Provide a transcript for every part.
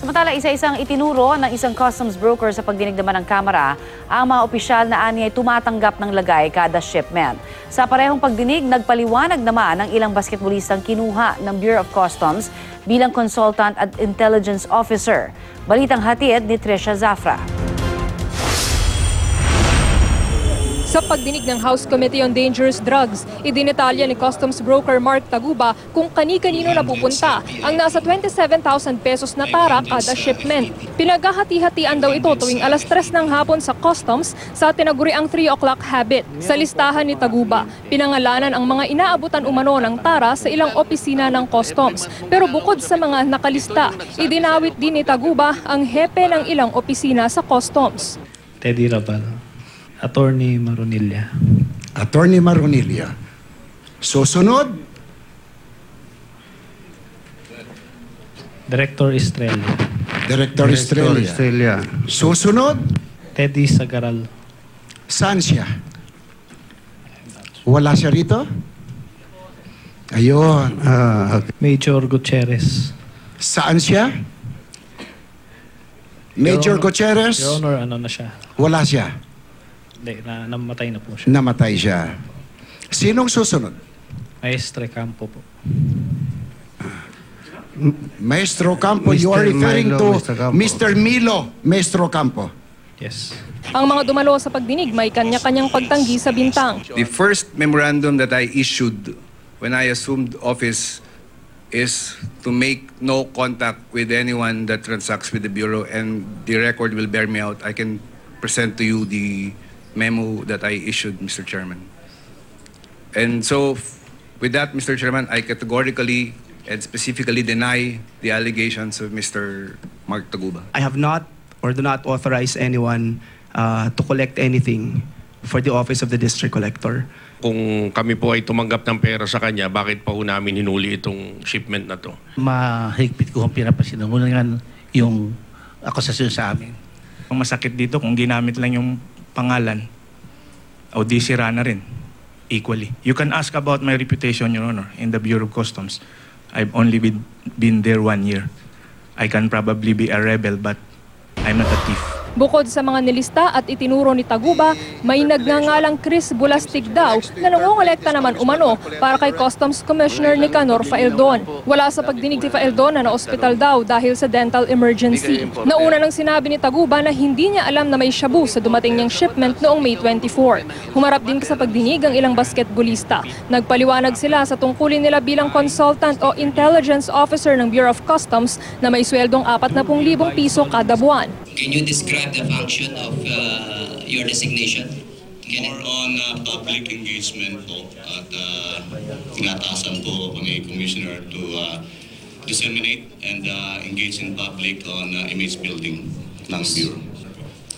Samantala, isa-isang itinuro ng isang customs broker sa pagdinig naman ng Kamara ang mga opisyal na ani ay tumatanggap ng lagay kada shipment. Sa parehong pagdinig, nagpaliwanag naman ng ilang basketballistang kinuha ng Bureau of Customs bilang consultant at intelligence officer. Balitang hatid ni Trisha Zafra. Sa pagdinig ng House Committee on Dangerous Drugs, idinetalya ni Customs Broker Mark Taguba kung kani-kanino napupunta ang nasa 27,000 pesos na tara kada shipment. Pinaghahati-hatian daw ito tuwing alas 3 ng hapon sa Customs sa tinaguriang 3 o'clock habit. Sa listahan ni Taguba, pinangalanan ang mga inaabutan umano ng tara sa ilang opisina ng Customs. Pero bukod sa mga nakalista, idinawit din ni Taguba ang hepe ng ilang opisina sa Customs. Teddy Rabal. Attorney Maronilla. Attorney Maronilla. Susunod. Director Estrella. Director Estrella. Susunod. Teddy Sagaral. Saan siya? Wala siya rito? Ayun. Major Gutierrez. Saan siya? Major Gutierrez? Your Honor, ano na siya? Wala siya. Hindi, namatay na po siya. Namatay siya. Sinong susunod? Maestre Campo po. Maestro Campo, you are referring to Mr. Milo Maestro Campo. Yes. Ang mga dumalo sa pagdinig may kanya-kanyang pagtanggi sa bintang. The first memorandum that I issued when I assumed office is to make no contact with anyone that transacts with the Bureau, and the record will bear me out. I can present to you the memo that I issued, Mr. Chairman. And so, with that, Mr. Chairman, I categorically and specifically deny the allegations of Mr. Mark Taguba. I have not or do not authorize anyone to collect anything for the office of the district collector. Kung kami po ay tumanggap ng pera sa kanya, bakit pa po namin hinuli itong shipment na to? Mahigpit ko ang pinapasinungalingan yung akusasyon sa amin. Ang masakit dito kung ginamit lang yung pangalan o di sira na rin equally. You can ask about my reputation, Your Honor, in the Bureau of Customs. I've only been there 1 year. I can probably be a rebel, but I'm not a thief. Bukod sa mga nilista at itinuro ni Taguba, may nagngangalang Chris Bulastig daw na nangongolekta naman umano para kay Customs Commissioner Nicanor Faeldon. Wala sa pagdinig ni Faeldon na na-ospital daw dahil sa dental emergency. Nauna nang sinabi ni Taguba na hindi niya alam na may shabu sa dumating niyang shipment noong May 24. Humarap din sa pagdinig ang ilang basketballista. Nagpaliwanag sila sa tungkulin nila bilang consultant o intelligence officer ng Bureau of Customs na may sweldong 40,000 piso kada buwan. Can you describe the function of your designation? More on public engagement po at tinatasan po ni Commissioner to disseminate and engage in public on image building ng Bureau.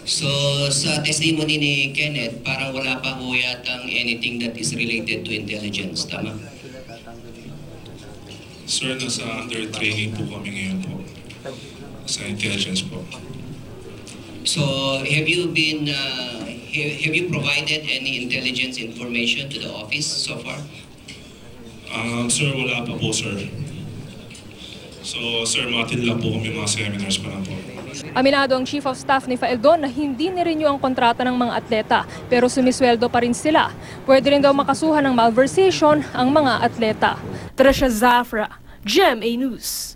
So sa testimony ni Kenneth, parang wala pa po yatang anything that is related to intelligence, tama? Sir, nasa under training po kami ngayon po sa intelligence po. So have you provided any intelligence information to the office so far? Sir, wala pa po, sir. So, sir, matid lang po kami mga seminars pa lang po. Aminado ang Chief of Staff ni Faeldon na hindi nirenew ang kontrata ng mga atleta pero sumisweldo pa rin sila. Pwede rin daw makasuhan ng malversation ang mga atleta. Trisha Zafra, GMA News.